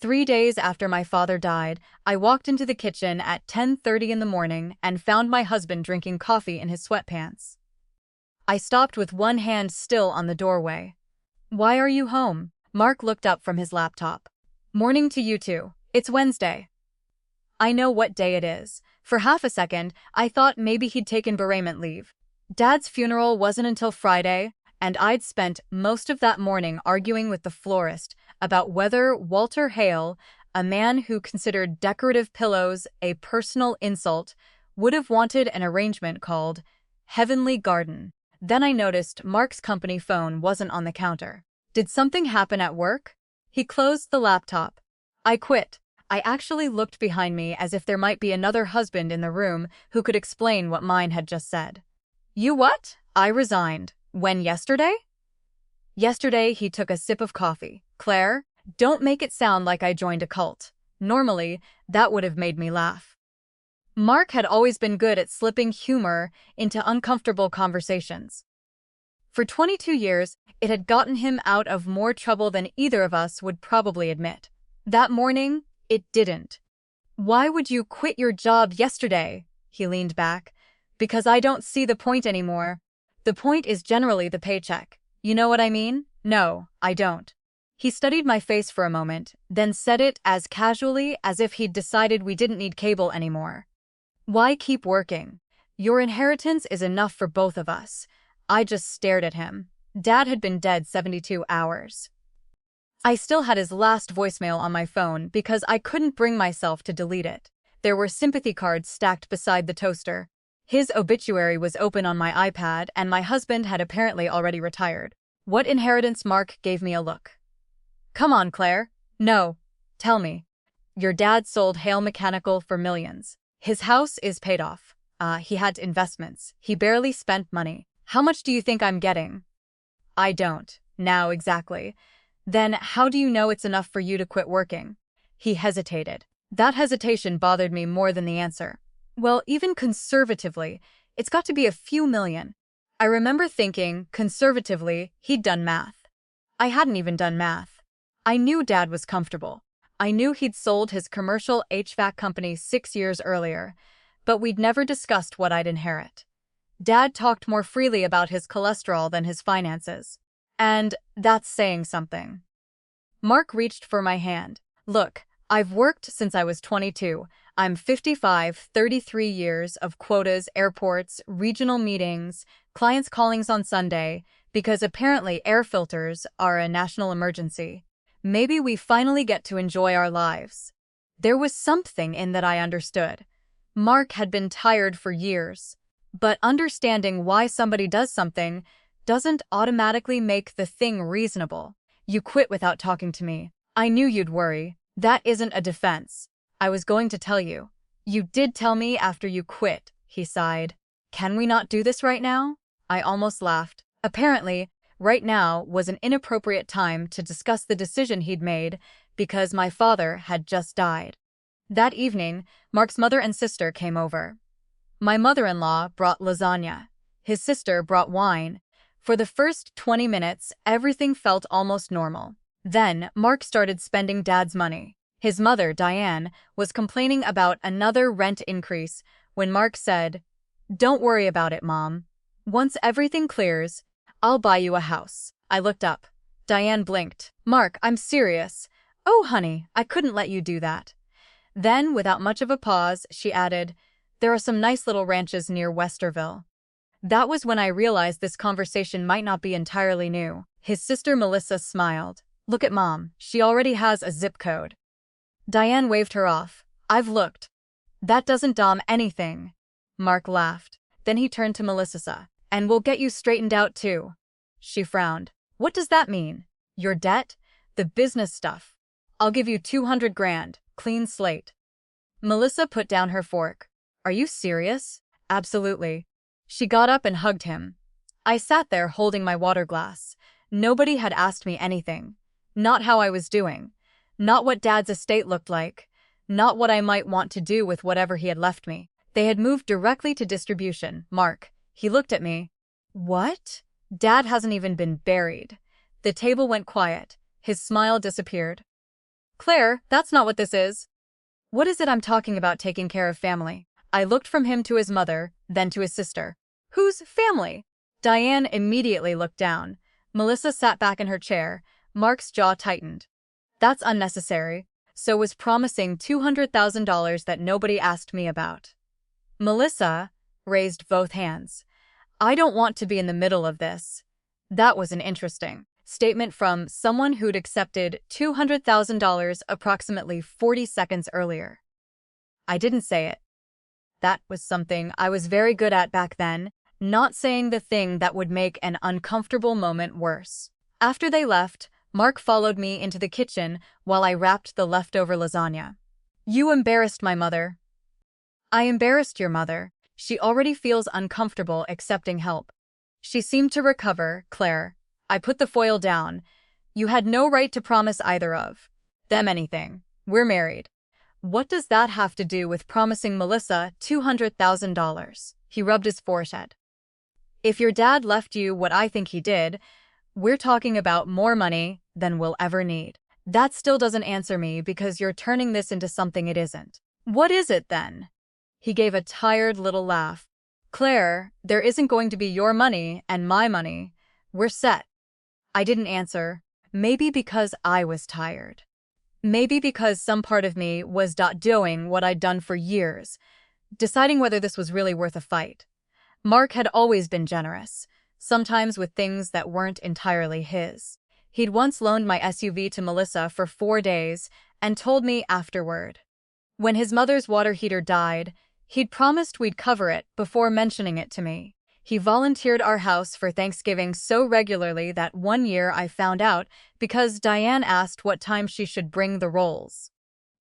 3 days after my father died, I walked into the kitchen at 10:30 in the morning and found my husband drinking coffee in his sweatpants. I stopped with one hand still on the doorway. "Why are you home?" Mark looked up from his laptop. "Morning to you too. It's Wednesday." I know what day it is. For half a second, I thought maybe he'd taken bereavement leave. Dad's funeral wasn't until Friday, and I'd spent most of that morning arguing with the florist about whether Walter Hale, a man who considered decorative pillows a personal insult, would have wanted an arrangement called Heavenly Garden. Then I noticed Mark's company phone wasn't on the counter. Did something happen at work? He closed the laptop. I quit. I actually looked behind me as if there might be another husband in the room who could explain what mine had just said. "You what?" I resigned. "When, yesterday?" Yesterday, he took a sip of coffee. "Claire, don't make it sound like I joined a cult. Normally, that would have made me laugh." Mark had always been good at slipping humor into uncomfortable conversations. For 22 years, it had gotten him out of more trouble than either of us would probably admit. That morning, it didn't. "Why would you quit your job yesterday?" He leaned back. "Because I don't see the point anymore. The point is generally the paycheck. You know what I mean?" "No, I don't." He studied my face for a moment, then said it as casually as if he'd decided we didn't need cable anymore. "Why keep working? Your inheritance is enough for both of us." I just stared at him. Dad had been dead 72 hours. I still had his last voicemail on my phone because I couldn't bring myself to delete it. There were sympathy cards stacked beside the toaster. His obituary was open on my iPad, and my husband had apparently already retired. "What inheritance?" Mark gave me a look. "Come on, Claire." "No. Tell me." "Your dad sold Hale Mechanical for millions. His house is paid off. He had investments. He barely spent money. How much do you think I'm getting?" "I don't. Now exactly." "Then how do you know it's enough for you to quit working?" He hesitated. That hesitation bothered me more than the answer. "Well, even conservatively, it's got to be a few million." I remember thinking, conservatively, he'd done math. I hadn't even done math. I knew Dad was comfortable. I knew he'd sold his commercial HVAC company 6 years earlier, but we'd never discussed what I'd inherit. Dad talked more freely about his cholesterol than his finances. And that's saying something. Mark reached for my hand. "Look, I've worked since I was 22. I'm 55, 33 years of quotas, airports, regional meetings, clients' callings on Sunday, because apparently air filters are a national emergency. Maybe we finally get to enjoy our lives." There was something in that I understood. Mark had been tired for years, but understanding why somebody does something doesn't automatically make the thing reasonable. "You quit without talking to me. I knew you'd worry. That isn't a defense. I was going to tell you." "You did tell me after you quit," he sighed. "Can we not do this right now?" I almost laughed. Apparently, right now was an inappropriate time to discuss the decision he'd made because my father had just died. That evening, Mark's mother and sister came over. My mother-in-law brought lasagna. His sister brought wine. For the first 20 minutes, everything felt almost normal. Then, Mark started spending Dad's money. His mother, Diane, was complaining about another rent increase when Mark said, "Don't worry about it, Mom. Once everything clears, I'll buy you a house." I looked up. Diane blinked. "Mark, I'm serious." "Oh, honey, I couldn't let you do that." Then, without much of a pause, she added, "There are some nice little ranches near Westerville." That was when I realized this conversation might not be entirely new. His sister Melissa smiled. "Look at Mom. She already has a zip code." Diane waved her off. "I've looked." "That doesn't dom anything." Mark laughed. Then he turned to Melissa. "And we'll get you straightened out too." She frowned. "What does that mean?" "Your debt? The business stuff. I'll give you 200 grand. Clean slate." Melissa put down her fork. "Are you serious?" "Absolutely." She got up and hugged him. I sat there holding my water glass. Nobody had asked me anything. Not how I was doing. Not what Dad's estate looked like. Not what I might want to do with whatever he had left me. They had moved directly to distribution. "Mark." He looked at me. "What?" "Dad hasn't even been buried." The table went quiet. His smile disappeared. Claire, that's not what this is. What is it I'm talking about taking care of family? I looked from him to his mother, then to his sister. Whose family? Diane immediately looked down. Melissa sat back in her chair. Mark's jaw tightened. That's unnecessary. So was promising $200,000 that nobody asked me about. Melissa raised both hands. I don't want to be in the middle of this. That was an interesting statement from someone who'd accepted $200,000 approximately 40 seconds earlier. I didn't say it. That was something I was very good at back then, not saying the thing that would make an uncomfortable moment worse. After they left, Mark followed me into the kitchen while I wrapped the leftover lasagna. You embarrassed my mother. I embarrassed your mother. She already feels uncomfortable accepting help. She seemed to recover, Claire. I put the foil down. You had no right to promise either of them anything. We're married. What does that have to do with promising Melissa $200,000? He rubbed his forehead. If your dad left you what I think he did, we're talking about more money than we'll ever need. That still doesn't answer me because you're turning this into something it isn't. What is it then? He gave a tired little laugh. Claire, there isn't going to be your money and my money. We're set. I didn't answer. Maybe because I was tired. Maybe because some part of me was doing what I'd done for years, deciding whether this was really worth a fight. Mark had always been generous, sometimes with things that weren't entirely his. He'd once loaned my SUV to Melissa for 4 days and told me afterward. When his mother's water heater died, he'd promised we'd cover it before mentioning it to me. He volunteered our house for Thanksgiving so regularly that one year I found out because Diane asked what time she should bring the rolls.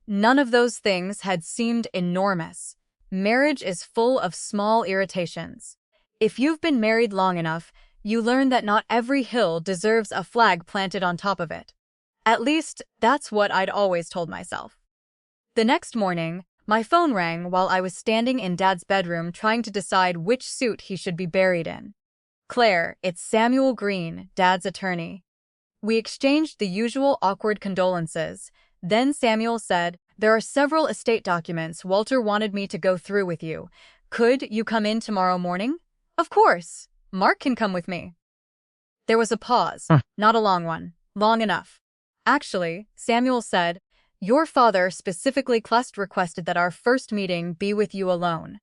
None of those things had seemed enormous. Marriage is full of small irritations. If you've been married long enough, you learn that not every hill deserves a flag planted on top of it. At least, that's what I'd always told myself. The next morning, my phone rang while I was standing in Dad's bedroom trying to decide which suit he should be buried in. Claire, it's Samuel Green, Dad's attorney. We exchanged the usual awkward condolences. Then Samuel said, there are several estate documents Walter wanted me to go through with you. Could you come in tomorrow morning? Of course. Mark can come with me. There was a pause, not a long one, long enough. Actually, Samuel said, your father specifically requested that our first meeting be with you alone.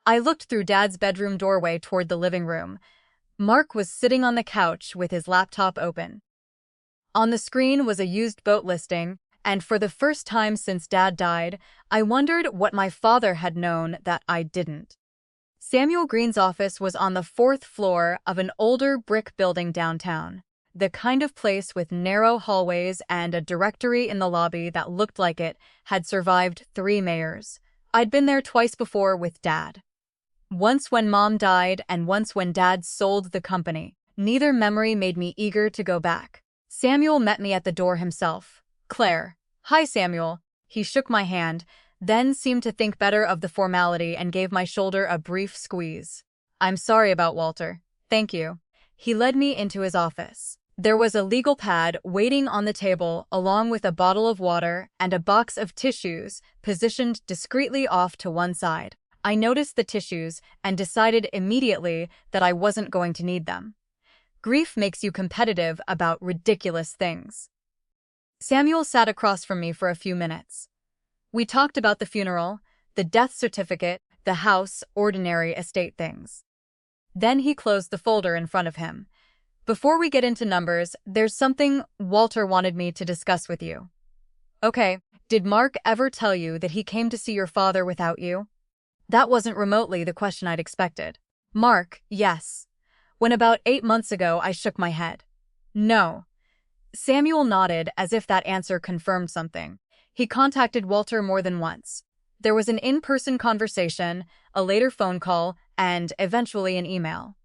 I looked through Dad's bedroom doorway toward the living room. Mark was sitting on the couch with his laptop open. On the screen was a used boat listing, and for the first time since Dad died, I wondered what my father had known that I didn't. Samuel Green's office was on the 4th floor of an older brick building downtown. The kind of place with narrow hallways and a directory in the lobby that looked like it had survived 3 mayors. I'd been there twice before with Dad. Once when Mom died and once when Dad sold the company. Neither memory made me eager to go back. Samuel met me at the door himself. Claire. Hi, Samuel. He shook my hand, then seemed to think better of the formality and gave my shoulder a brief squeeze. I'm sorry about Walter. Thank you. He led me into his office. There was a legal pad waiting on the table along with a bottle of water and a box of tissues positioned discreetly off to one side. I noticed the tissues and decided immediately that I wasn't going to need them. Grief makes you competitive about ridiculous things. Samuel sat across from me for a few minutes. We talked about the funeral, the death certificate, the house, ordinary estate things. Then he closed the folder in front of him. Before we get into numbers, there's something Walter wanted me to discuss with you. Okay, did Mark ever tell you that he came to see your father without you? That wasn't remotely the question I'd expected. Mark, yes. When about 8 months ago, I shook my head. No. Samuel nodded as if that answer confirmed something. He contacted Walter more than once. There was an in-person conversation, a later phone call, and eventually an email.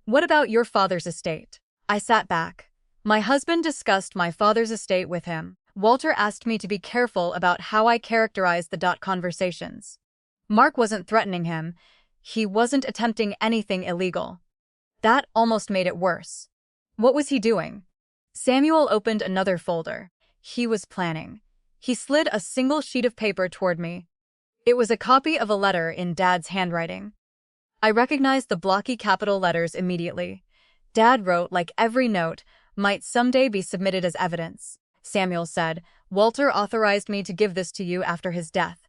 What about your father's estate? I sat back. My husband discussed my father's estate with him. Walter asked me to be careful about how I characterized the conversations. Mark wasn't threatening him. He wasn't attempting anything illegal. That almost made it worse. What was he doing? Samuel opened another folder. he was planning. He slid a single sheet of paper toward me. It was a copy of a letter in Dad's handwriting. I recognized the blocky capital letters immediately. Dad wrote, like every note might someday be submitted as evidence. Samuel said, "Walter authorized me to give this to you after his death."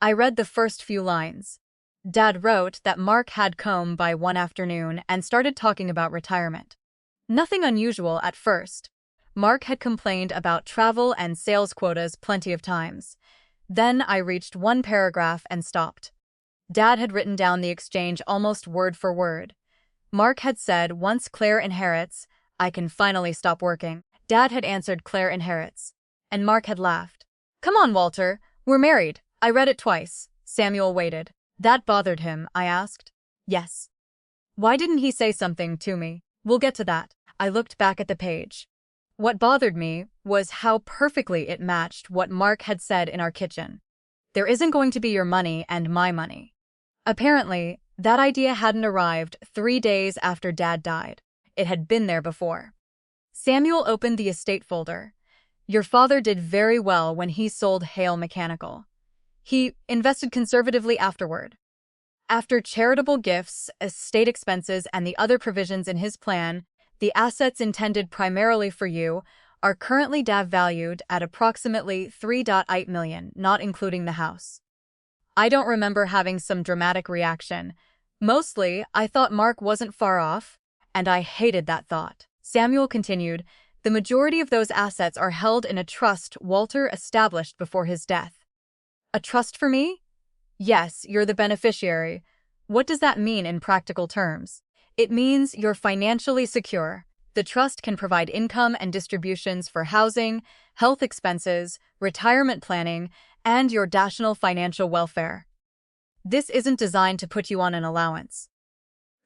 I read the first few lines. Dad wrote that Mark had come by one afternoon and started talking about retirement. Nothing unusual at first. Mark had complained about travel and sales quotas plenty of times. Then I reached one paragraph and stopped. Dad had written down the exchange almost word for word. Mark had said, "Once Claire inherits, I can finally stop working." Dad had answered, "Claire inherits." And Mark had laughed. "Come on, Walter, we're married." I read it twice. Samuel waited. That bothered him, I asked. Yes. Why didn't he say something to me? We'll get to that. I looked back at the page. What bothered me was how perfectly it matched what Mark had said in our kitchen. There isn't going to be your money and my money. Apparently, that idea hadn't arrived 3 days after Dad died. It had been there before. Samuel opened the estate folder. Your father did very well when he sold Hale Mechanical. He invested conservatively afterward. After charitable gifts, estate expenses, and the other provisions in his plan, the assets intended primarily for you are currently valued at approximately $3.8 million, not including the house. I don't remember having some dramatic reaction. Mostly, I thought Mark wasn't far off, and I hated that thought. Samuel continued, the majority of those assets are held in a trust Walter established before his death. A trust for me? Yes, you're the beneficiary. What does that mean in practical terms? It means you're financially secure. The trust can provide income and distributions for housing, health expenses, retirement planning, and your national financial welfare. This isn't designed to put you on an allowance.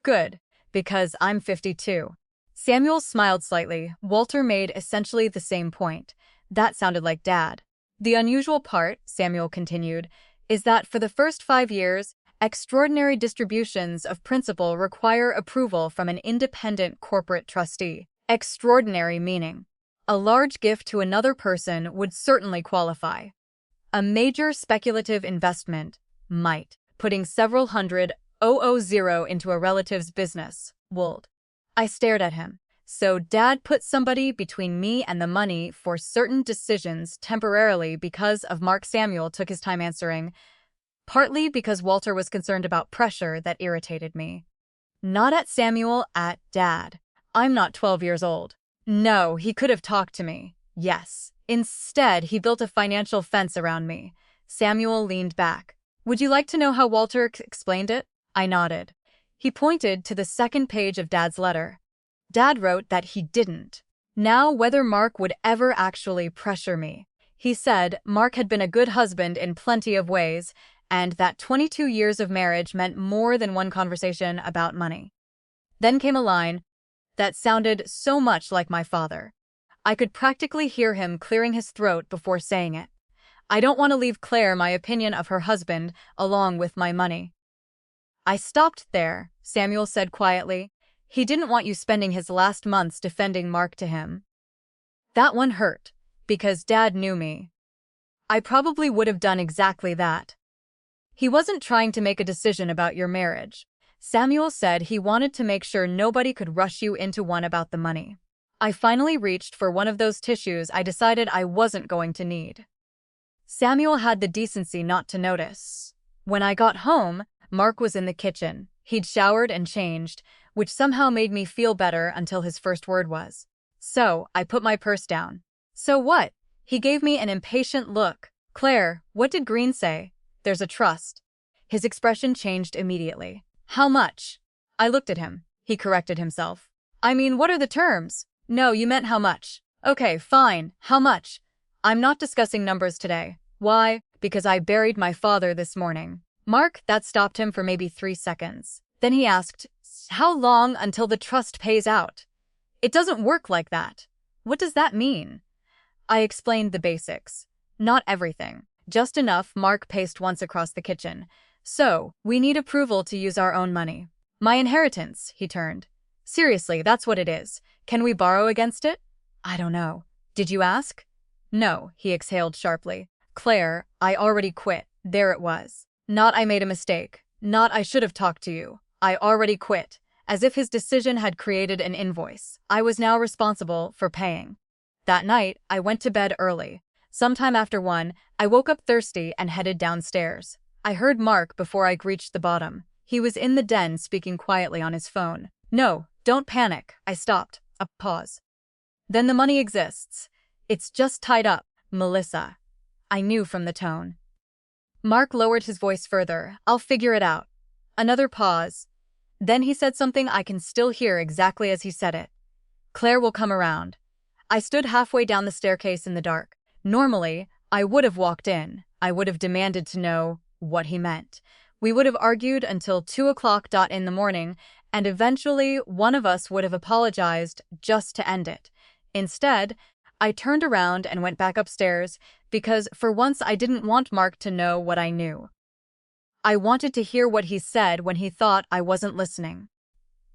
Good, because I'm 52. Samuel smiled slightly. Walter made essentially the same point. That sounded like Dad. The unusual part, Samuel continued, is that for the first 5 years, extraordinary distributions of principal require approval from an independent corporate trustee. Extraordinary meaning a large gift to another person would certainly qualify. A major speculative investment might. Putting several hundred $0.000 into a relative's business would. I stared at him. So Dad put somebody between me and the money for certain decisions temporarily because of Mark. Samuel took his time answering, partly because Walter was concerned about pressure that irritated me. Not at Samuel, at Dad. I'm not 12 years old. No, he could have talked to me. Yes. Instead, he built a financial fence around me. Samuel leaned back. Would you like to know how Walter explained it? I nodded. He pointed to the second page of Dad's letter. Dad wrote that he didn't. Now, whether Mark would ever actually pressure me. He said Mark had been a good husband in plenty of ways, and that 22 years of marriage meant more than one conversation about money. Then came a line that sounded so much like my father. I could practically hear him clearing his throat before saying it. I don't want to leave Claire my opinion of her husband along with my money. I stopped there, Samuel said quietly. He didn't want you spending his last months defending Mark to him. That one hurt, because Dad knew me. I probably would have done exactly that. He wasn't trying to make a decision about your marriage. Samuel said he wanted to make sure nobody could rush you into one about the money. I finally reached for one of those tissues I decided I wasn't going to need. Samuel had the decency not to notice. When I got home, Mark was in the kitchen. He'd showered and changed, which somehow made me feel better until his first word was, "So," I put my purse down. "So what?" He gave me an impatient look. "Claire, what did Green say?" "There's a trust." His expression changed immediately. "How much?" I looked at him. He corrected himself. "I mean, what are the terms?" "No, you meant how much." "Okay, fine. How much?" "I'm not discussing numbers today." "Why?" "Because I buried my father this morning." Mark, that stopped him for maybe 3 seconds. Then he asked, "How long until the trust pays out?" "It doesn't work like that." "What does that mean?" I explained the basics. Not everything. Just enough. Mark paced once across the kitchen. "So, we need approval to use our own money." "My inheritance," he turned. "Seriously, that's what it is. Can we borrow against it?" "I don't know." "Did you ask?" No, he exhaled sharply. Claire, I already quit. There it was. Not I made a mistake. Not I should have talked to you. I already quit. As if his decision had created an invoice. I was now responsible for paying. That night, I went to bed early. Sometime after 1, I woke up thirsty and headed downstairs. I heard Mark before I reached the bottom. He was in the den speaking quietly on his phone. No, don't panic. I stopped. A pause. Then the money exists. It's just tied up, Melissa. I knew from the tone. Mark lowered his voice further. I'll figure it out. Another pause. Then he said something I can still hear exactly as he said it. Claire will come around. I stood halfway down the staircase in the dark. Normally, I would have walked in. I would have demanded to know what he meant. We would have argued until 2 o'clock in the morning, and eventually one of us would have apologized just to end it. Instead, I turned around and went back upstairs because for once I didn't want Mark to know what I knew. I wanted to hear what he said when he thought I wasn't listening.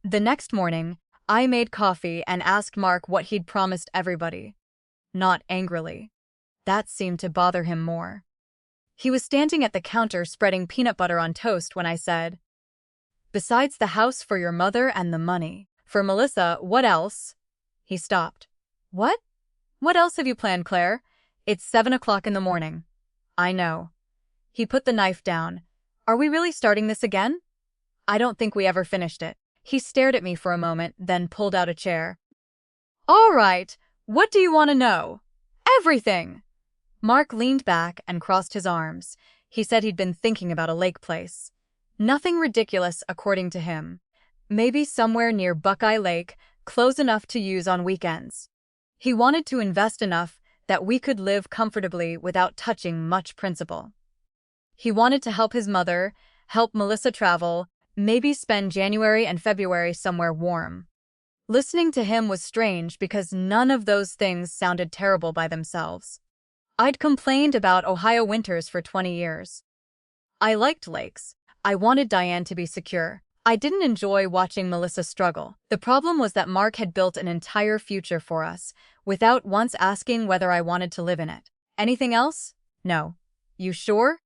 The next morning, I made coffee and asked Mark what he'd promised everybody. Not angrily. That seemed to bother him more. He was standing at the counter spreading peanut butter on toast when I said, "Besides the house for your mother and the money. For Melissa, what else?" He stopped. What? What else have you planned, Claire? It's 7 o'clock in the morning. I know. He put the knife down. Are we really starting this again? I don't think we ever finished it. He stared at me for a moment, then pulled out a chair. All right, what do you want to know? Everything! Mark leaned back and crossed his arms. He said he'd been thinking about a lake place. Nothing ridiculous, according to him. Maybe somewhere near Buckeye Lake, close enough to use on weekends. He wanted to invest enough that we could live comfortably without touching much principal. He wanted to help his mother, help Melissa travel, maybe spend January and February somewhere warm. Listening to him was strange because none of those things sounded terrible by themselves. I'd complained about Ohio winters for 20 years. I liked lakes. I wanted Diane to be secure. I didn't enjoy watching Melissa struggle. The problem was that Mark had built an entire future for us, without once asking whether I wanted to live in it. Anything else? No. You sure?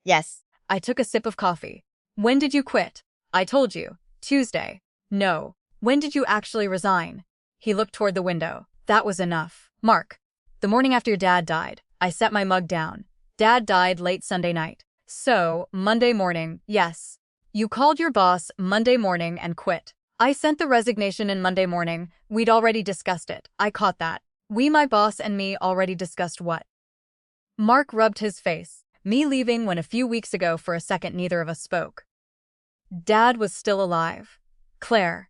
Yes. I took a sip of coffee. When did you quit? I told you. Tuesday. No. When did you actually resign? He looked toward the window. That was enough. Mark. The morning after your dad died. I set my mug down. Dad died late Sunday night. So, Monday morning, yes. You called your boss Monday morning and quit. I sent the resignation in Monday morning. We'd already discussed it. I caught that. We, my boss and me, already discussed what? Mark rubbed his face. Me leaving when a few weeks ago for a second neither of us spoke. Dad was still alive. Claire.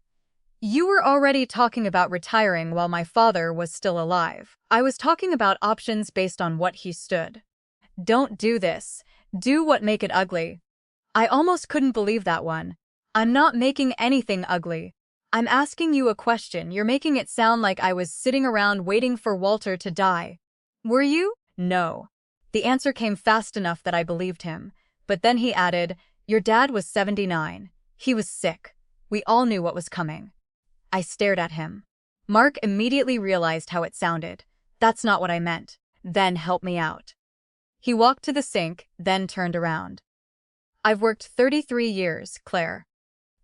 You were already talking about retiring while my father was still alive. I was talking about options based on what he stood. Don't do this. Do what make it ugly. I almost couldn't believe that one. I'm not making anything ugly. I'm asking you a question. You're making it sound like I was sitting around waiting for Walter to die. Were you? No. The answer came fast enough that I believed him. But then he added, your dad was 79. He was sick. We all knew what was coming. I stared at him. Mark immediately realized how it sounded. That's not what I meant. Then help me out. He walked to the sink, then turned around. I've worked 33 years, Claire.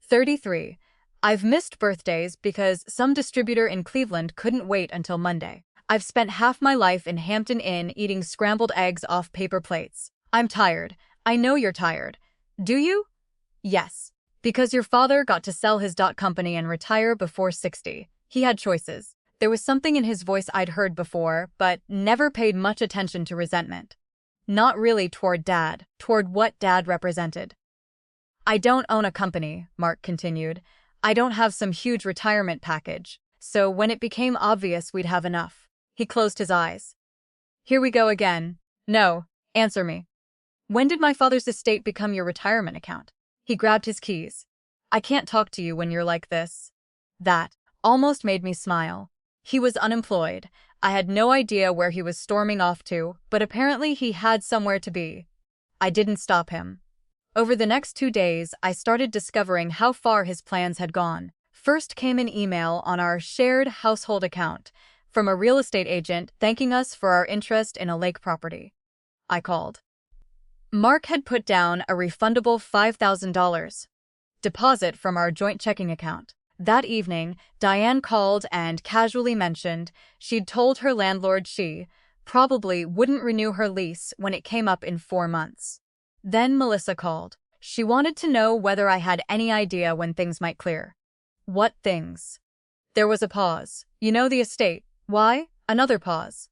33. I've missed birthdays because some distributor in Cleveland couldn't wait until Monday. I've spent half my life in Hampton Inn eating scrambled eggs off paper plates. I'm tired. I know you're tired. Do you? Yes. Because your father got to sell his company and retire before 60. He had choices. There was something in his voice I'd heard before, but never paid much attention to resentment. Not really toward Dad, toward what Dad represented. I don't own a company, Mark continued. I don't have some huge retirement package. So when it became obvious we'd have enough, he closed his eyes. Here we go again. No, answer me. When did my father's estate become your retirement account? He grabbed his keys. I can't talk to you when you're like this. That almost made me smile. He was unemployed. I had no idea where he was storming off to, but apparently he had somewhere to be. I didn't stop him. Over the next 2 days, I started discovering how far his plans had gone. First came an email on our shared household account. from a real estate agent thanking us for our interest in a lake property. I called. Mark had put down a refundable $5,000 deposit from our joint checking account. That evening, Diane called and casually mentioned she'd told her landlord she probably wouldn't renew her lease when it came up in 4 months. Then Melissa called. She wanted to know whether I had any idea when things might clear. What things? There was a pause. You know the estate. Why? Another pause.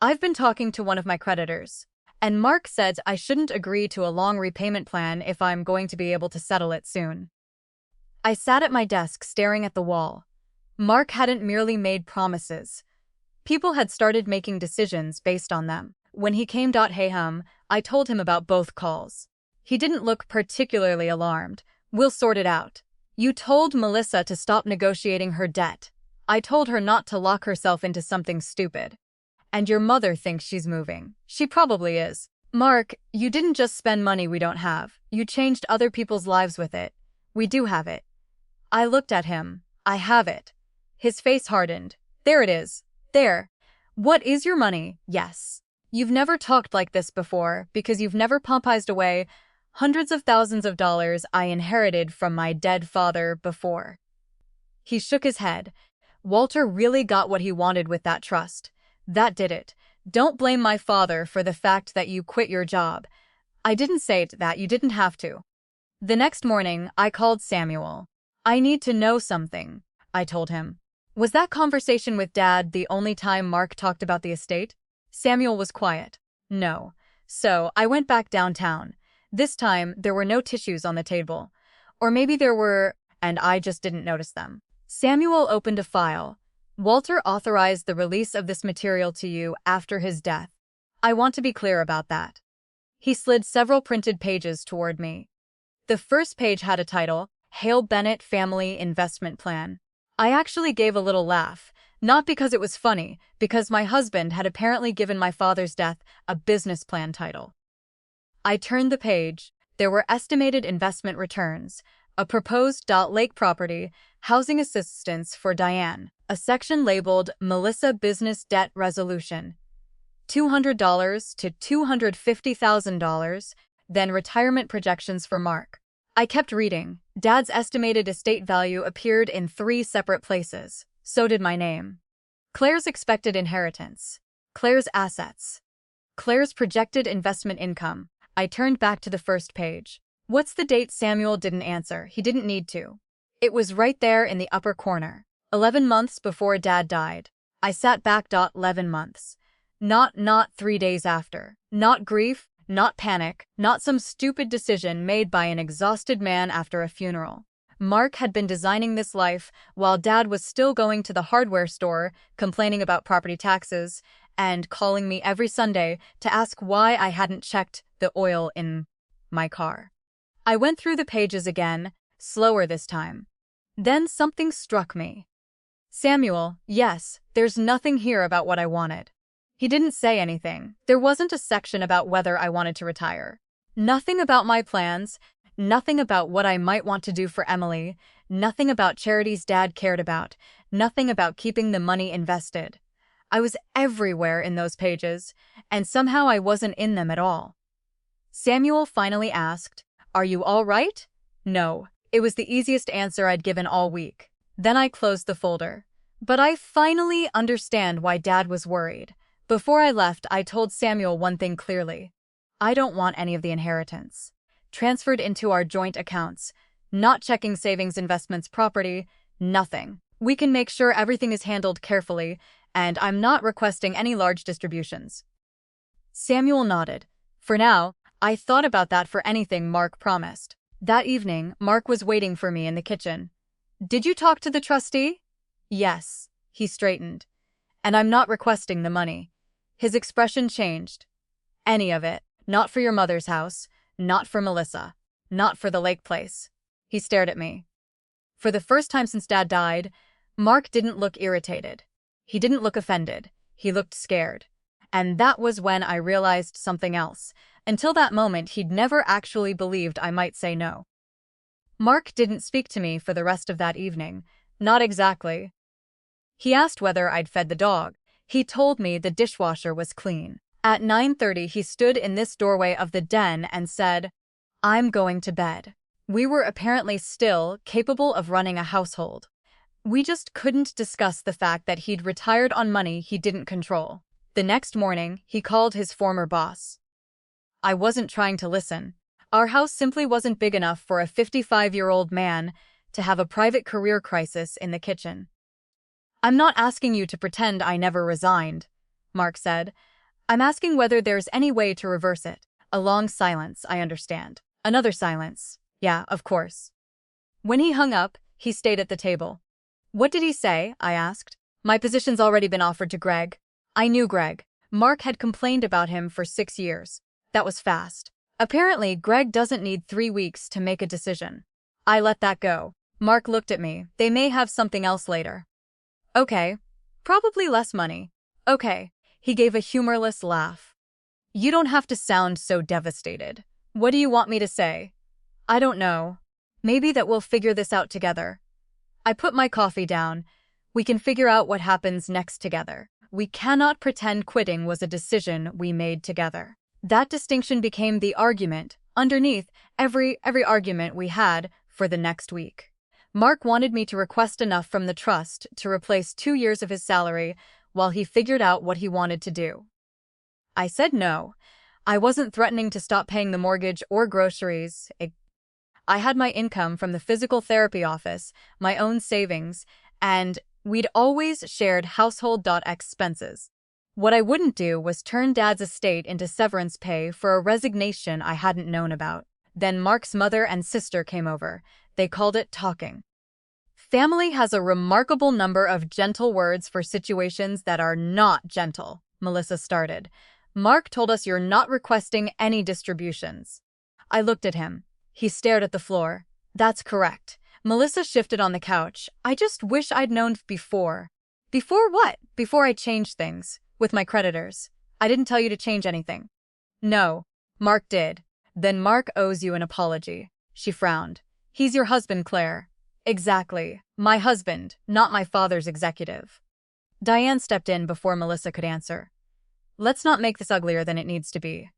I've been talking to one of my creditors, and Mark said I shouldn't agree to a long repayment plan if I'm going to be able to settle it soon. I sat at my desk staring at the wall. Mark hadn't merely made promises. People had started making decisions based on them. When he came hey hum, I told him about both calls. He didn't look particularly alarmed. We'll sort it out. You told Melissa to stop negotiating her debt. I told her not to lock herself into something stupid. And your mother thinks she's moving. She probably is. Mark, you didn't just spend money we don't have. You changed other people's lives with it. We do have it. I looked at him. I have it. His face hardened. There it is. There. What is your money? Yes. You've never talked like this before because you've never Popeyed away hundreds of thousands of dollars I inherited from my dead father before. He shook his head. Walter really got what he wanted with that trust. That did it. Don't blame my father for the fact that you quit your job. I didn't say that, you didn't have to. The next morning, I called Samuel. I need to know something, I told him. Was that conversation with Dad the only time Mark talked about the estate? Samuel was quiet. No. So, I went back downtown. This time, there were no tissues on the table. Or maybe there were, and I just didn't notice them. Samuel opened a file. Walter authorized the release of this material to you after his death. I want to be clear about that. He slid several printed pages toward me. The first page had a title, Hale Bennett Family Investment Plan. I actually gave a little laugh, not because it was funny, because my husband had apparently given my father's death a business plan title. I turned the page. There were estimated investment returns, a proposed lake property, housing assistance for Diane, a section labeled Melissa Business Debt Resolution, $200 to $250,000, then retirement projections for Mark. I kept reading. Dad's estimated estate value appeared in 3 separate places. So did my name. Claire's expected inheritance. Claire's assets. Claire's projected investment income. I turned back to the first page. What's the date? Samuel didn't answer. He didn't need to. It was right there in the upper corner. 11 months before Dad died. I sat back. 11 months. Not 3 days after. Not grief. Not panic, not some stupid decision made by an exhausted man after a funeral. Mark had been designing this life while Dad was still going to the hardware store, complaining about property taxes, and calling me every Sunday to ask why I hadn't checked the oil in my car. I went through the pages again, slower this time. Then something struck me. Samuel, yes, there's nothing here about what I wanted. He didn't say anything. There wasn't a section about whether I wanted to retire. Nothing about my plans, nothing about what I might want to do for Emily, nothing about charities Dad cared about, nothing about keeping the money invested. I was everywhere in those pages, and somehow I wasn't in them at all. Samuel finally asked, "Are you all right?" No. It was the easiest answer I'd given all week. Then I closed the folder. But I finally understand why Dad was worried. Before I left, I told Samuel one thing clearly. I don't want any of the inheritance transferred into our joint accounts, not checking savings, investments, property, nothing. We can make sure everything is handled carefully, and I'm not requesting any large distributions. Samuel nodded. For now, I thought about that for anything Mark promised. That evening, Mark was waiting for me in the kitchen. Did you talk to the trustee? Yes. He straightened. And I'm not requesting the money. His expression changed. Any of it. Not for your mother's house. Not for Melissa. Not for the lake place. He stared at me. For the first time since Dad died, Mark didn't look irritated. He didn't look offended. He looked scared. And that was when I realized something else. Until that moment, he'd never actually believed I might say no. Mark didn't speak to me for the rest of that evening. Not exactly. He asked whether I'd fed the dog. He told me the dishwasher was clean. At 9:30, he stood in this doorway of the den and said, "I'm going to bed." We were apparently still capable of running a household. We just couldn't discuss the fact that he'd retired on money he didn't control. The next morning, he called his former boss. I wasn't trying to listen. Our house simply wasn't big enough for a 55-year-old man to have a private career crisis in the kitchen. "I'm not asking you to pretend I never resigned," Mark said. "I'm asking whether there's any way to reverse it." A long silence, I understand. Another silence. Yeah, of course. When he hung up, he stayed at the table. "What did he say?" I asked. "My position's already been offered to Greg." I knew Greg. Mark had complained about him for 6 years. That was fast. Apparently, Greg doesn't need 3 weeks to make a decision. I let that go. Mark looked at me. "They may have something else later." "Okay. Probably less money." "Okay." He gave a humorless laugh. "You don't have to sound so devastated. What do you want me to say?" "I don't know. Maybe that we'll figure this out together." I put my coffee down. We can figure out what happens next together. We cannot pretend quitting was a decision we made together. That distinction became the argument underneath every argument we had for the next week. Mark wanted me to request enough from the trust to replace 2 years of his salary while he figured out what he wanted to do. I said no. I wasn't threatening to stop paying the mortgage or groceries. I had my income from the physical therapy office, my own savings, and we'd always shared household expenses. What I wouldn't do was turn Dad's estate into severance pay for a resignation I hadn't known about. Then Mark's mother and sister came over. They called it talking. Family has a remarkable number of gentle words for situations that are not gentle, Melissa started. "Mark told us you're not requesting any distributions." I looked at him. He stared at the floor. "That's correct." Melissa shifted on the couch. "I just wish I'd known before." "Before what?" "Before I changed things. With my creditors. I didn't tell you to change anything." "No. Mark did." "Then Mark owes you an apology." She frowned. "He's your husband, Claire." "Exactly. My husband, not my father's executive." Diane stepped in before Melissa could answer. "Let's not make this uglier than it needs to be."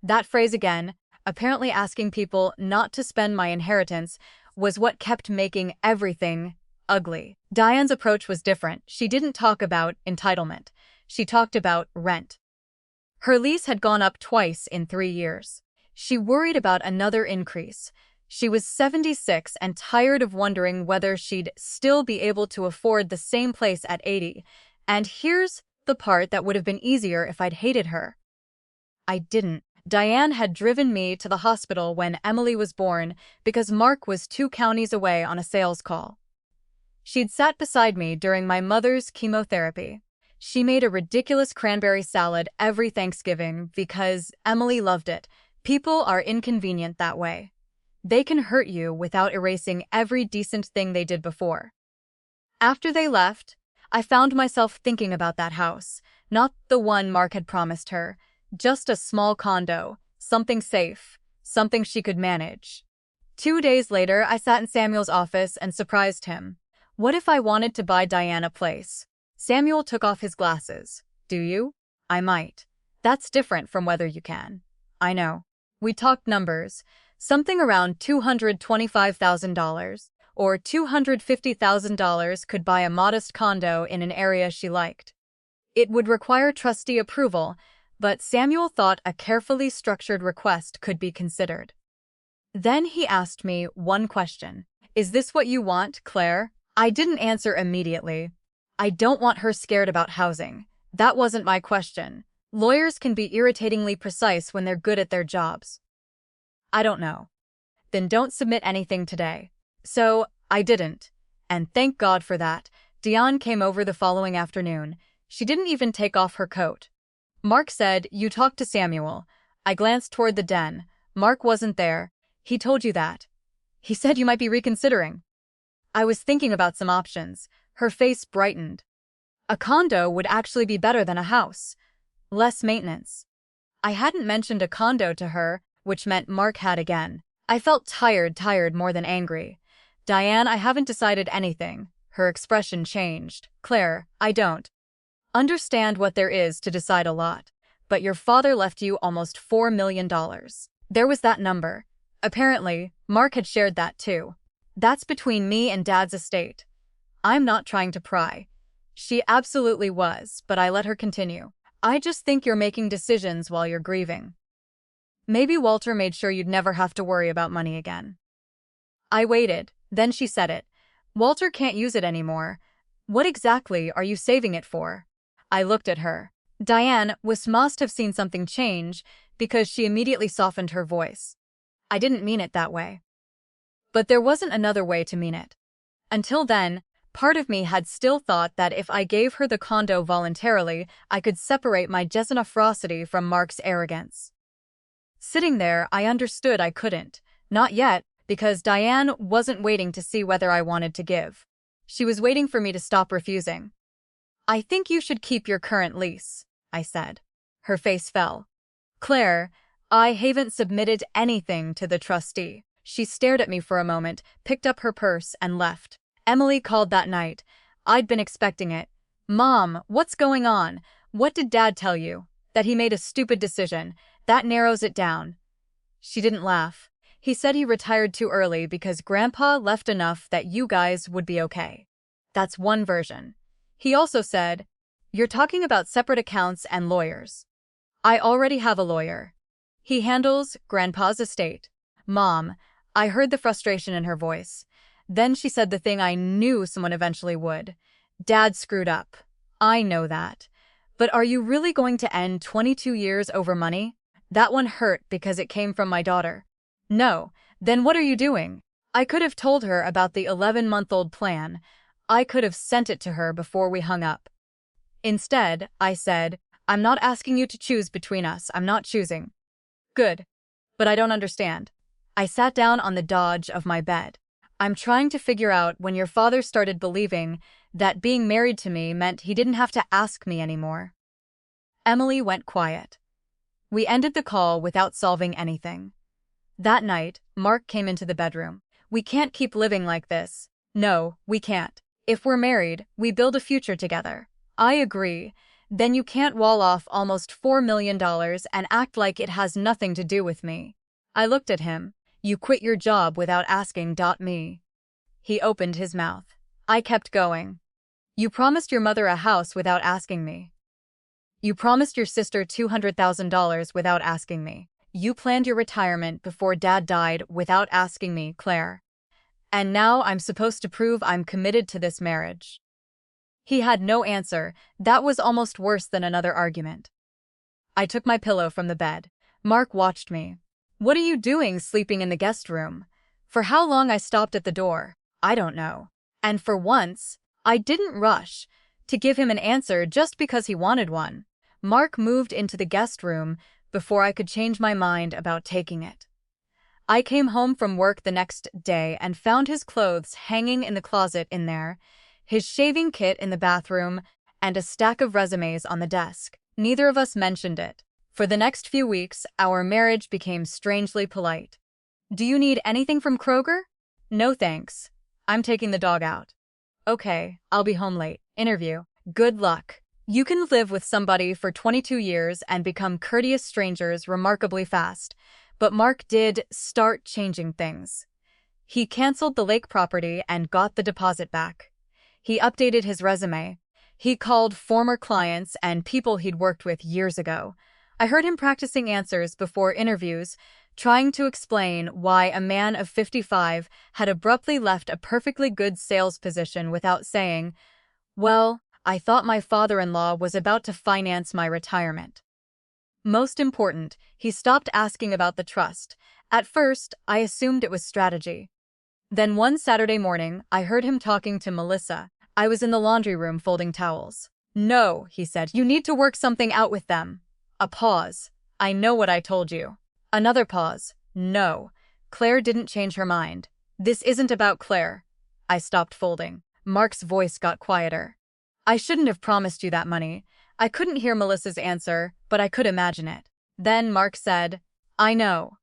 That phrase again, apparently asking people not to spend my inheritance, was what kept making everything ugly. Diane's approach was different. She didn't talk about entitlement. She talked about rent. Her lease had gone up twice in 3 years. She worried about another increase. She was 76 and tired of wondering whether she'd still be able to afford the same place at 80. And here's the part that would have been easier if I'd hated her. I didn't. Diane had driven me to the hospital when Emily was born because Mark was 2 counties away on a sales call. She'd sat beside me during my mother's chemotherapy. She made a ridiculous cranberry salad every Thanksgiving because Emily loved it. People are inconvenient that way. They can hurt you without erasing every decent thing they did before. After they left, I found myself thinking about that house, not the one Mark had promised her, just a small condo, something safe, something she could manage. 2 days later, I sat in Samuel's office and surprised him. What if I wanted to buy Diane a place? Samuel took off his glasses. "Do you?" "I might." "That's different from whether you can." "I know." We talked numbers. Something around $225,000 or $250,000 could buy a modest condo in an area she liked. It would require trustee approval, but Samuel thought a carefully structured request could be considered. Then he asked me one question. "Is this what you want, Claire?" I didn't answer immediately. I don't want her scared about housing. That wasn't my question. Lawyers can be irritatingly precise when they're good at their jobs. "I don't know." "Then don't submit anything today." So, I didn't. And thank God for that. Diane came over the following afternoon. She didn't even take off her coat. "Mark said you talked to Samuel." I glanced toward the den. "Mark wasn't there. He told you that." "He said you might be reconsidering." I was thinking about some options. Her face brightened. "A condo would actually be better than a house. Less maintenance." I hadn't mentioned a condo to her, which meant Mark had again. I felt tired more than angry. "Diane, I haven't decided anything." Her expression changed. Claire, I don't understand what there is to decide a lot, but your father left you almost $4 million. There was that number. Apparently, Mark had shared that too. That's between me and Dad's estate. I'm not trying to pry. She absolutely was, but I let her continue. I just think you're making decisions while you're grieving. Maybe Walter made sure you'd never have to worry about money again. I waited, then she said it. Walter can't use it anymore. What exactly are you saving it for? I looked at her. Diane must have seen something change because she immediately softened her voice. I didn't mean it that way. But there wasn't another way to mean it. Until then, part of me had still thought that if I gave her the condo voluntarily, I could separate my generosity from Mark's arrogance. Sitting there, I understood I couldn't. Not yet, because Diane wasn't waiting to see whether I wanted to give. She was waiting for me to stop refusing. I think you should keep your current lease, I said. Her face fell. Claire, I haven't submitted anything to the trustee. She stared at me for a moment, picked up her purse, and left. Emily called that night. I'd been expecting it. Mom, what's going on? What did Dad tell you? That he made a stupid decision. That narrows it down. She didn't laugh. He said he retired too early because Grandpa left enough that you guys would be okay. That's one version. He also said, you're talking about separate accounts and lawyers. I already have a lawyer. He handles Grandpa's estate. Mom, I heard the frustration in her voice. Then she said the thing I knew someone eventually would. Dad screwed up. I know that. But are you really going to end 22 years over money? That one hurt because it came from my daughter. No, then what are you doing? I could have told her about the 11-month-old plan. I could have sent it to her before we hung up. Instead, I said, I'm not asking you to choose between us. I'm not choosing. Good. But I don't understand. I sat down on the edge of my bed. I'm trying to figure out when your father started believing that being married to me meant he didn't have to ask me anymore. Emily went quiet. We ended the call without solving anything. That night, Mark came into the bedroom. We can't keep living like this. No, we can't. If we're married, we build a future together. I agree. Then you can't wall off almost $4 million and act like it has nothing to do with me. I looked at him. You quit your job without asking me. He opened his mouth. I kept going. You promised your mother a house without asking me. You promised your sister $200,000 without asking me. You planned your retirement before Dad died without asking me, Claire. And now I'm supposed to prove I'm committed to this marriage. He had no answer. That was almost worse than another argument. I took my pillow from the bed. Mark watched me. What are you doing sleeping in the guest room? For how long I stopped at the door, I don't know. And for once, I didn't rush to give him an answer just because he wanted one. Mark moved into the guest room before I could change my mind about taking it. I came home from work the next day and found his clothes hanging in the closet in there, his shaving kit in the bathroom, and a stack of resumes on the desk. Neither of us mentioned it. For the next few weeks, our marriage became strangely polite. Do you need anything from Kroger? No thanks. I'm taking the dog out. Okay, I'll be home late. Interview. Good luck. You can live with somebody for 22 years and become courteous strangers remarkably fast. But Mark did start changing things. He canceled the lake property and got the deposit back. He updated his resume. He called former clients and people he'd worked with years ago. I heard him practicing answers before interviews, trying to explain why a man of 55 had abruptly left a perfectly good sales position without saying, well, I thought my father-in-law was about to finance my retirement. Most important, he stopped asking about the trust. At first, I assumed it was strategy. Then one Saturday morning, I heard him talking to Melissa. I was in the laundry room folding towels. No, he said, you need to work something out with them. A pause. I know what I told you. Another pause. No. Claire didn't change her mind. This isn't about Claire. I stopped folding. Mark's voice got quieter. I shouldn't have promised you that money. I couldn't hear Melissa's answer, but I could imagine it. Then Mark said, I know.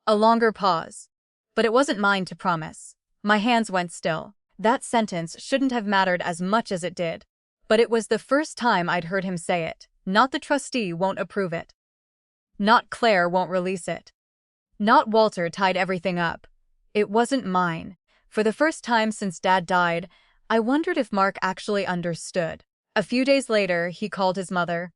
A longer pause. But it wasn't mine to promise. My hands went still. That sentence shouldn't have mattered as much as it did. But it was the first time I'd heard him say it. Not the trustee won't approve it. Not Claire won't release it. Not Walter tied everything up. It wasn't mine. For the first time since Dad died, I wondered if Mark actually understood. A few days later, he called his mother.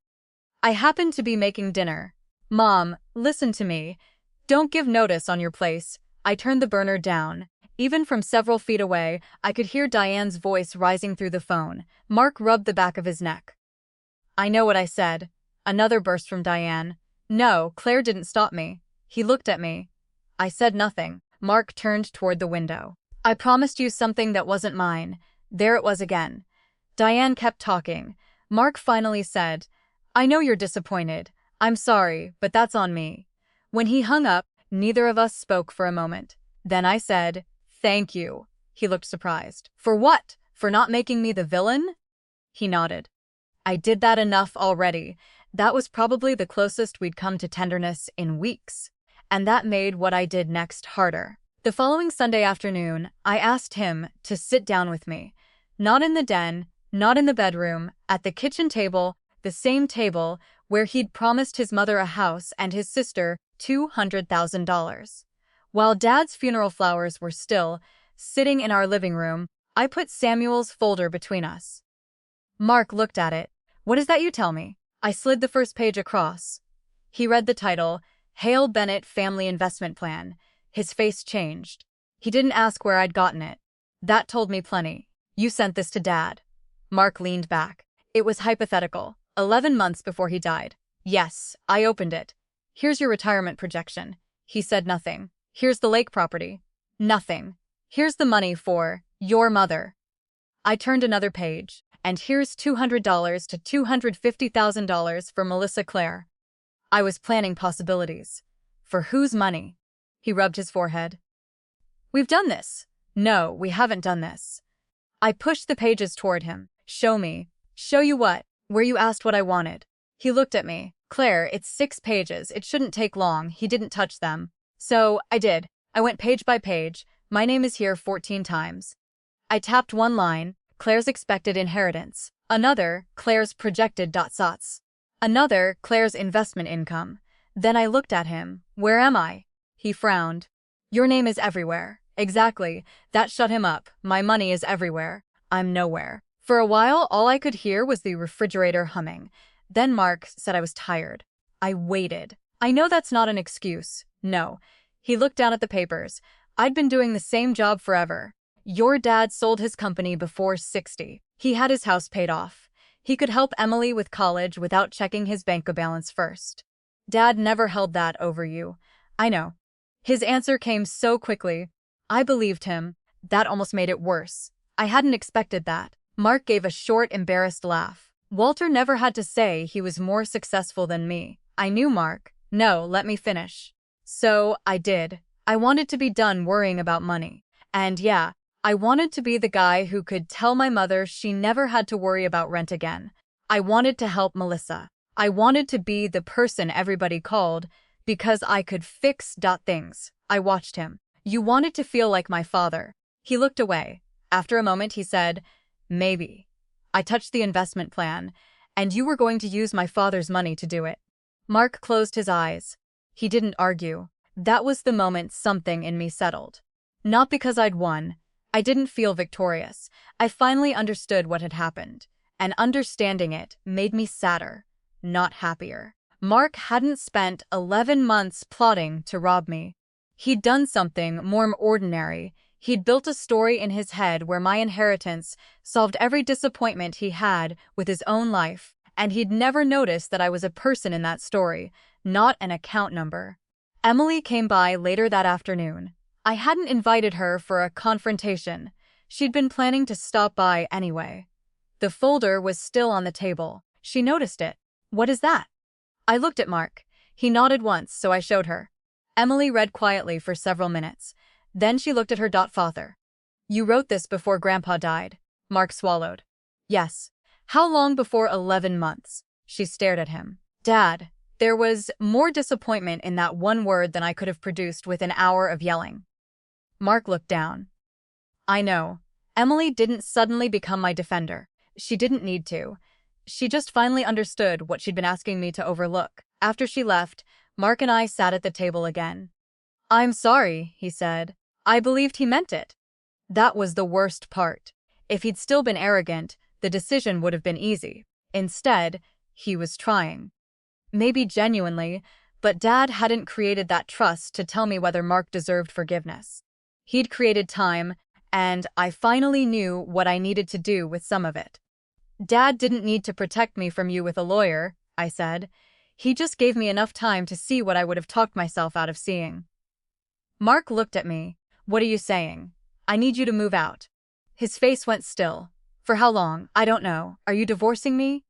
I happened to be making dinner. Mom, listen to me. Don't give notice on your place. I turned the burner down. Even from several feet away, I could hear Diane's voice rising through the phone. Mark rubbed the back of his neck. I know what I said. Another burst from Diane. No, Claire didn't stop me. He looked at me. I said nothing. Mark turned toward the window. I promised you something that wasn't mine. There it was again. Diane kept talking. Mark finally said, I know you're disappointed. I'm sorry, but that's on me. When he hung up, neither of us spoke for a moment. Then I said, thank you. He looked surprised. For what? For not making me the villain? He nodded. I did that enough already. That was probably the closest we'd come to tenderness in weeks. And that made what I did next harder. The following Sunday afternoon, I asked him to sit down with me. Not in the den, not in the bedroom, at the kitchen table, the same table where he'd promised his mother a house and his sister $200,000. While Dad's funeral flowers were still sitting in our living room, I put Samuel's folder between us. Mark looked at it. What is that you tell me? I slid the first page across. He read the title, Hale Bennett Family Investment Plan. His face changed. He didn't ask where I'd gotten it. That told me plenty. You sent this to Dad. Mark leaned back. It was hypothetical. 11 months before he died. Yes, I opened it. Here's your retirement projection. He said nothing. Here's the lake property. Nothing. Here's the money for your mother. I turned another page. And here's $200 to $250,000 for Melissa Claire. I was planning possibilities. For whose money? He rubbed his forehead. We've done this. No, we haven't done this. I pushed the pages toward him. Show me. Show you what? Where you asked what I wanted. He looked at me. Claire, it's 6 pages. It shouldn't take long. He didn't touch them. So, I did. I went page by page. My name is here 14 times. I tapped one line. Claire's expected inheritance. Another, Claire's projected dots. Another, Claire's investment income. Then I looked at him. Where am I? He frowned. Your name is everywhere. Exactly. That shut him up. My money is everywhere. I'm nowhere. For a while, all I could hear was the refrigerator humming. Then Mark said I was tired. I waited. I know that's not an excuse. No. He looked down at the papers. I'd been doing the same job forever. Your dad sold his company before 60. He had his house paid off. He could help Emily with college without checking his bank balance first. Dad never held that over you. I know. His answer came so quickly. I believed him. That almost made it worse. I hadn't expected that. Mark gave a short, embarrassed laugh. Walter never had to say he was more successful than me. I knew Mark. No, let me finish. So, I did. I wanted to be done worrying about money. And yeah, I wanted to be the guy who could tell my mother she never had to worry about rent again. I wanted to help Melissa. I wanted to be the person everybody called because I could fix things. I watched him. You wanted to feel like my father. He looked away. After a moment, he said, maybe. I touched the investment plan, and you were going to use my father's money to do it. Mark closed his eyes. He didn't argue. That was the moment something in me settled. Not because I'd won. I didn't feel victorious. I finally understood what had happened, and understanding it made me sadder, not happier. Mark hadn't spent 11 months plotting to rob me. He'd done something more ordinary. He'd built a story in his head where my inheritance solved every disappointment he had with his own life, and he'd never noticed that I was a person in that story, not an account number. Emily came by later that afternoon. I hadn't invited her for a confrontation. She'd been planning to stop by anyway. The folder was still on the table. She noticed it. What is that? I looked at Mark. He nodded once, so I showed her. Emily read quietly for several minutes. Then she looked at her father. You wrote this before Grandpa died. Mark swallowed. Yes. How long before 11 months? She stared at him. Dad, there was more disappointment in that one word than I could have produced with an hour of yelling. Mark looked down. I know. Emily didn't suddenly become my defender. She didn't need to. She just finally understood what she'd been asking me to overlook. After she left, Mark and I sat at the table again. "I'm sorry," he said. I believed he meant it. That was the worst part. If he'd still been arrogant, the decision would have been easy. Instead, he was trying. Maybe genuinely, but Dad hadn't created that trust to tell me whether Mark deserved forgiveness. He'd created time, and I finally knew what I needed to do with some of it. "Dad didn't need to protect me from you with a lawyer," I said. "He just gave me enough time to see what I would have talked myself out of seeing." Mark looked at me. "What are you saying? I need you to move out." His face went still. "For how long? I don't know. Are you divorcing me?"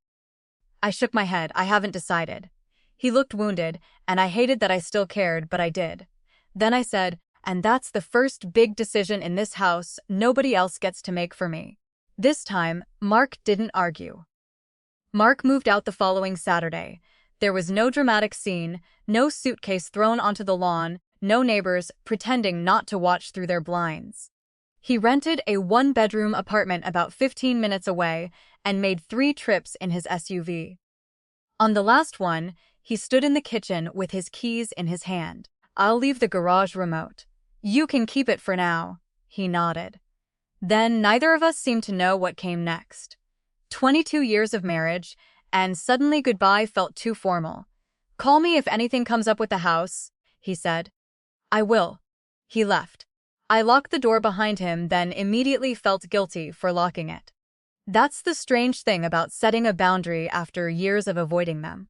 I shook my head. "I haven't decided." He looked wounded, and I hated that I still cared, but I did. Then I said, "And that's the first big decision in this house nobody else gets to make for me." This time, Mark didn't argue. Mark moved out the following Saturday. There was no dramatic scene, no suitcase thrown onto the lawn, no neighbors pretending not to watch through their blinds. He rented a one-bedroom apartment about 15 minutes away and made 3 trips in his SUV. On the last one, he stood in the kitchen with his keys in his hand. "I'll leave the garage remote. You can keep it for now," he nodded. Then neither of us seemed to know what came next. 22 years of marriage, and suddenly goodbye felt too formal. "Call me if anything comes up with the house," he said. "I will." He left. I locked the door behind him, then immediately felt guilty for locking it. That's the strange thing about setting a boundary after years of avoiding them.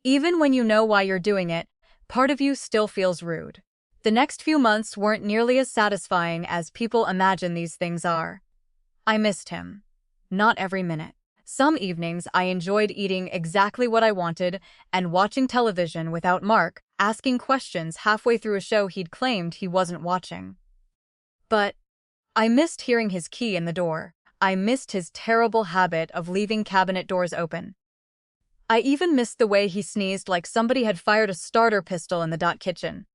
Even when you know why you're doing it, part of you still feels rude. The next few months weren't nearly as satisfying as people imagine these things are. I missed him. Not every minute. Some evenings I enjoyed eating exactly what I wanted and watching television without Mark asking questions halfway through a show he'd claimed he wasn't watching. But I missed hearing his key in the door. I missed his terrible habit of leaving cabinet doors open. I even missed the way he sneezed like somebody had fired a starter pistol in the kitchen.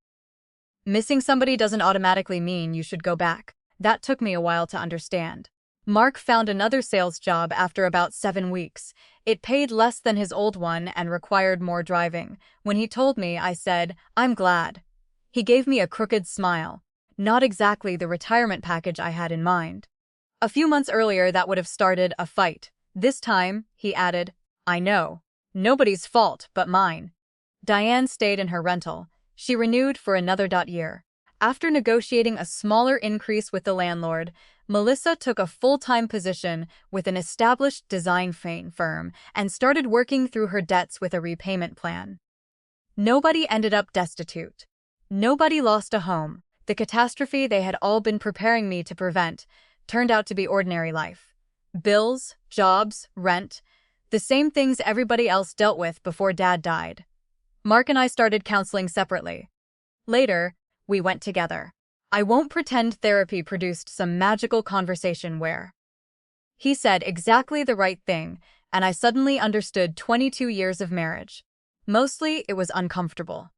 Missing somebody doesn't automatically mean you should go back. That took me a while to understand. Mark found another sales job after about 7 weeks. It paid less than his old one and required more driving. When he told me, I said, "I'm glad." He gave me a crooked smile. Not exactly the retirement package I had in mind. A few months earlier, that would have started a fight. This time, he added, "I know. Nobody's fault but mine." Diane stayed in her rental. She renewed for another year. After negotiating a smaller increase with the landlord, Melissa took a full-time position with an established design firm and started working through her debts with a repayment plan. Nobody ended up destitute. Nobody lost a home. The catastrophe they had all been preparing me to prevent turned out to be ordinary life. Bills, jobs, rent, the same things everybody else dealt with before Dad died. Mark and I started counseling separately. Later, we went together. I won't pretend therapy produced some magical conversation where he said exactly the right thing, and I suddenly understood 22 years of marriage. Mostly, it was uncomfortable.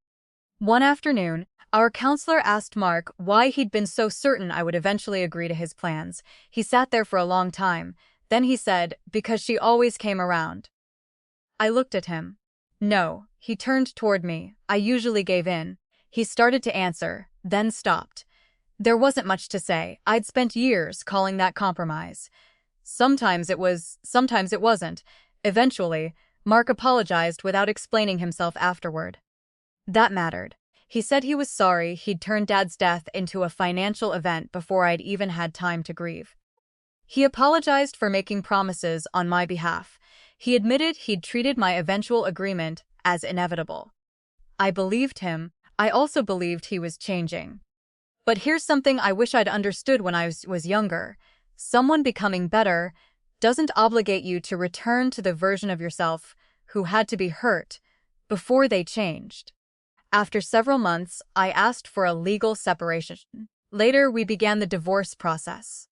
One afternoon, our counselor asked Mark why he'd been so certain I would eventually agree to his plans. He sat there for a long time. Then he said, "Because she always came around." I looked at him. No, he turned toward me. I usually gave in. He started to answer, then stopped. There wasn't much to say. I'd spent years calling that compromise. Sometimes it was, sometimes it wasn't. Eventually, Mark apologized without explaining himself afterward. That mattered. He said he was sorry he'd turned Dad's death into a financial event before I'd even had time to grieve. He apologized for making promises on my behalf. He admitted he'd treated my eventual agreement as inevitable. I believed him. I also believed he was changing. But here's something I wish I'd understood when I was younger. Someone becoming better doesn't obligate you to return to the version of yourself who had to be hurt before they changed. After several months, I asked for a legal separation. Later, we began the divorce process.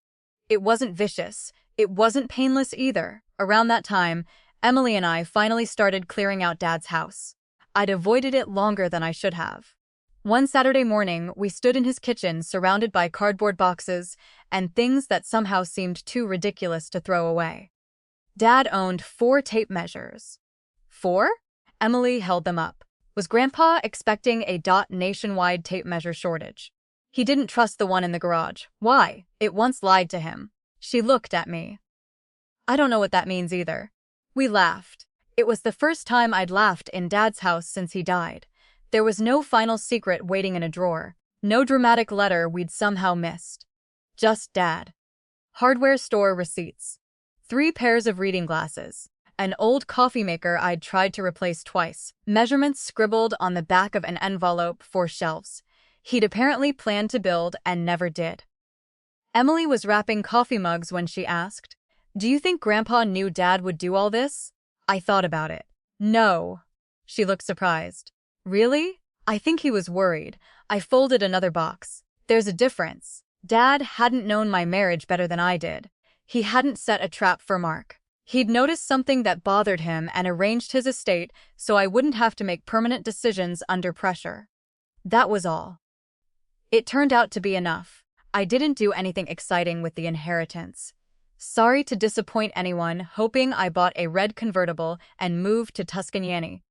It wasn't vicious. It wasn't painless either. Around that time, Emily and I finally started clearing out Dad's house. I'd avoided it longer than I should have. One Saturday morning, we stood in his kitchen surrounded by cardboard boxes and things that somehow seemed too ridiculous to throw away. Dad owned 4 tape measures. 4? Emily held them up. Was Grandpa expecting a nationwide tape measure shortage? He didn't trust the one in the garage. Why? It once lied to him. She looked at me. I don't know what that means either. We laughed. It was the first time I'd laughed in Dad's house since he died. There was no final secret waiting in a drawer. No dramatic letter we'd somehow missed. Just Dad. Hardware store receipts. 3 pairs of reading glasses. An old coffee maker I'd tried to replace twice. Measurements scribbled on the back of an envelope for shelves. He'd apparently planned to build and never did. Emily was wrapping coffee mugs when she asked, "Do you think Grandpa knew Dad would do all this?" I thought about it. No. She looked surprised. Really? I think he was worried. I folded another box. There's a difference. Dad hadn't known my marriage better than I did. He hadn't set a trap for Mark. He'd noticed something that bothered him and arranged his estate so I wouldn't have to make permanent decisions under pressure. That was all. It turned out to be enough. I didn't do anything exciting with the inheritance. Sorry to disappoint anyone, hoping I bought a red convertible and moved to Tuscany.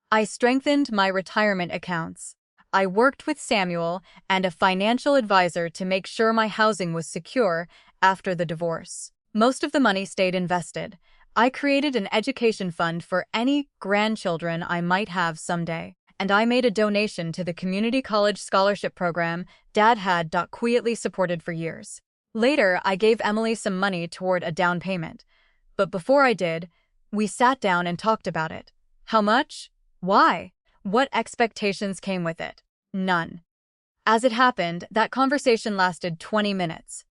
I strengthened my retirement accounts. I worked with Samuel and a financial advisor to make sure my housing was secure after the divorce. Most of the money stayed invested. I created an education fund for any grandchildren I might have someday, and I made a donation to the community college scholarship program Dad had quietly supported for years. Later, I gave Emily some money toward a down payment. But before I did, we sat down and talked about it. How much? Why? What expectations came with it? None. As it happened, that conversation lasted 20 minutes.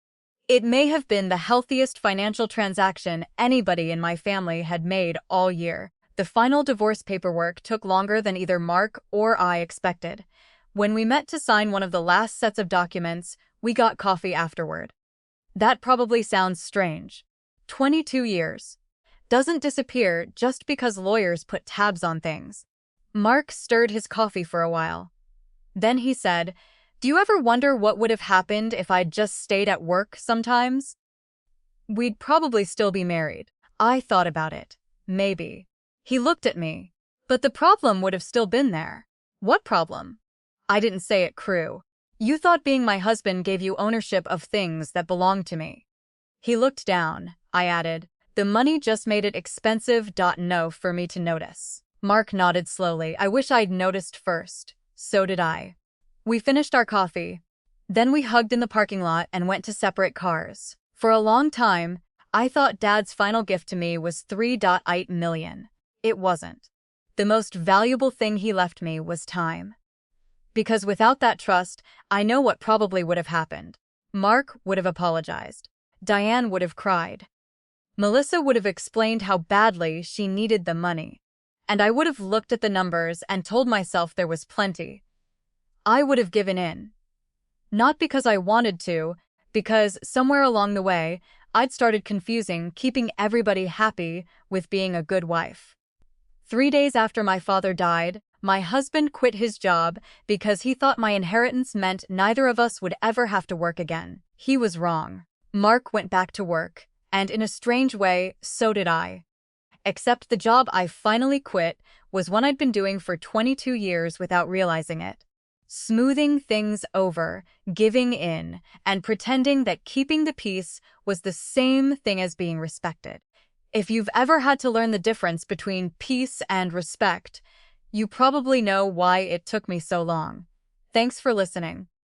It may have been the healthiest financial transaction anybody in my family had made all year. The final divorce paperwork took longer than either Mark or I expected. When we met to sign one of the last sets of documents, we got coffee afterward. That probably sounds strange. 22 years. Doesn't disappear just because lawyers put tabs on things. Mark stirred his coffee for a while. Then he said, "Do you ever wonder what would have happened if I'd just stayed at work sometimes?" We'd probably still be married. I thought about it. Maybe. He looked at me. But the problem would have still been there. What problem? I didn't say it, Crew. You thought being my husband gave you ownership of things that belonged to me. He looked down. I added, "The money just made it expensive. No for me to notice." Mark nodded slowly. I wish I'd noticed first. So did I. We finished our coffee. Then we hugged in the parking lot and went to separate cars. For a long time, I thought Dad's final gift to me was $3.8 million. It wasn't. The most valuable thing he left me was time. Because without that trust, I know what probably would have happened. Mark would have apologized. Diane would have cried. Melissa would have explained how badly she needed the money. And I would have looked at the numbers and told myself there was plenty. I would have given in. Not because I wanted to, because somewhere along the way, I'd started confusing keeping everybody happy with being a good wife. 3 days after my father died, my husband quit his job because he thought my inheritance meant neither of us would ever have to work again. He was wrong. Mark went back to work, and in a strange way, so did I. Except the job I finally quit was one I'd been doing for 22 years without realizing it. Smoothing things over, giving in, and pretending that keeping the peace was the same thing as being respected. If you've ever had to learn the difference between peace and respect, you probably know why it took me so long. Thanks for listening.